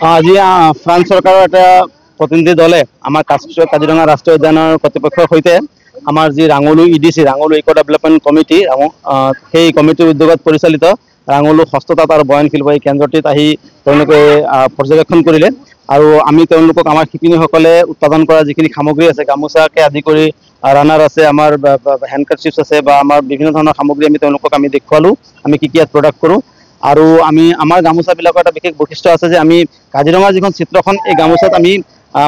আজি ফ্ৰান্স চৰকাৰৰ এটা প্ৰতিনিধি দলে আমাৰ কাজিৰঙা ৰাষ্ট্ৰীয় উদ্যানৰ কৰ্তৃপক্ষৰ সৈতে আমাৰ যি ৰাঙলু ইডিচি ৰাঙলু ইক' ডেভেলপমেণ্ট কমিটি সেই কমিটিৰ উদ্যোগত পৰিচালিত ৰাঙলু হস্ততাঁত আৰু বয়নশিল্প এই কেন্দ্ৰটিত আহি তেওঁলোকে পৰ্যবেক্ষণ কৰিলে আৰু আমি তেওঁলোকক আমাৰ শিপিনীসকলে উৎপাদন কৰা যিখিনি সামগ্ৰী আছে গামোচাকে আদি কৰি ৰানাৰ আছে আমাৰ হেণ্ডকাৰচিপছ আছে বা আমাৰ বিভিন্ন ধৰণৰ সামগ্ৰী আমি দেখুৱালোঁ আমি কি কি ইয়াত প্ৰডাক্ট কৰোঁ আৰু আমি আমাৰ গামোচাবিলাকৰ এটা বিশেষ বৈশিষ্ট্য আছে যে আমি কাজিৰঙাৰ যিখন চিত্ৰখন এই গামোচাত আমি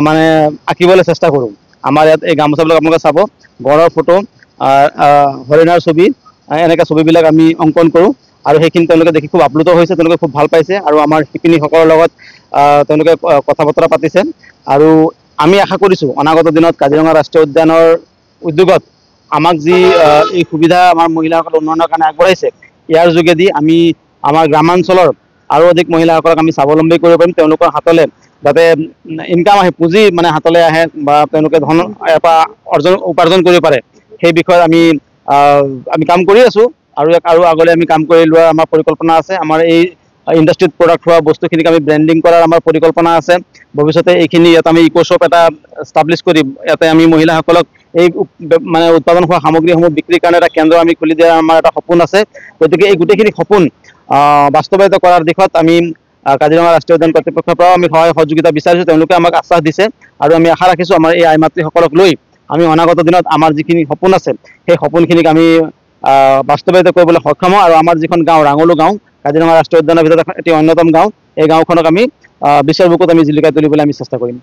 মানে আঁকিবলৈ চেষ্টা কৰোঁ। আমাৰ ইয়াত এই গামোচাবিলাক আপোনালোকে চাব গড়ৰ ফটো হৰিণাৰ ছবি এনেকৈ ছবিবিলাক আমি অংকন কৰোঁ আৰু সেইখিনি তেওঁলোকে দেখি খুব আপ্লুত হৈছে, তেওঁলোকে খুব ভাল পাইছে আৰু আমাৰ শিপিনীসকলৰ লগত তেওঁলোকে কথা বতৰা পাতিছে আৰু আমি আশা কৰিছোঁ অনাগত দিনত কাজিৰঙা ৰাষ্ট্ৰীয় উদ্যানৰ উদ্যোগত আমাক যি এই সুবিধা আমাৰ মহিলাসকলে উন্নয়নৰ কাৰণে আগবঢ়াইছে ইয়াৰ যোগেদি আমি আমাৰ গ্ৰামাঞ্চলৰ আৰু অধিক মহিলাসকলক আমি স্বাৱলম্বী কৰিব পাৰিম। তেওঁলোকৰ হাতলৈ যাতে ইনকাম আহে, পুঁজি মানে হাতলৈ আহে বা তেওঁলোকে ধন উপাৰ্জন কৰিব পাৰে সেই বিষয়ত আমি কাম কৰি আছোঁ আৰু আগলৈ আমি কাম কৰি লোৱাৰ আমাৰ পৰিকল্পনা আছে। আমাৰ এই ইণ্ডাষ্ট্ৰিত প্ৰডাক্ট হোৱা বস্তুখিনিক আমি ব্ৰেণ্ডিং কৰাৰ আমাৰ পৰিকল্পনা আছে। ভৱিষ্যতে এইখিনি ইয়াত আমি ইক'শ্বপ এটা ষ্টাব্লিছ কৰিম, ইয়াতে আমি মহিলাসকলক এই মানে উৎপাদন হোৱা সামগ্ৰীসমূহ বিক্ৰীৰ কাৰণে এটা কেন্দ্ৰ আমি খুলি দিয়াৰ আমাৰ এটা সপোন আছে। গতিকে এই গোটেইখিনি সপোন বাস্তৱায়িত কৰাৰ দিশত আমি কাজিৰঙা ৰাষ্ট্ৰীয় উদ্যান কৰ্তৃপক্ষৰ পৰাও আমি সহায় সহযোগিতা বিচাৰিছোঁ। তেওঁলোকে আমাক আশ্বাস দিছে আৰু আমি আশা ৰাখিছোঁ আমাৰ এই আই মাতৃসকলক লৈ আমি অনাগত দিনত আমাৰ যিখিনি সপোন আছে সেই সপোনখিনিক আমি বাস্তৱায়িত কৰিবলৈ সক্ষম হওঁ আৰু আমাৰ যিখন গাঁও ৰাঙলু গাঁও কাজিৰঙা ৰাষ্ট্ৰীয় উদ্যানৰ ভিতৰত এটি অন্যতম গাঁও, এই গাঁওখনক আমি বিশ্বৰ বুকুত আমি জিলিকাই তুলিবলৈ আমি চেষ্টা কৰিম।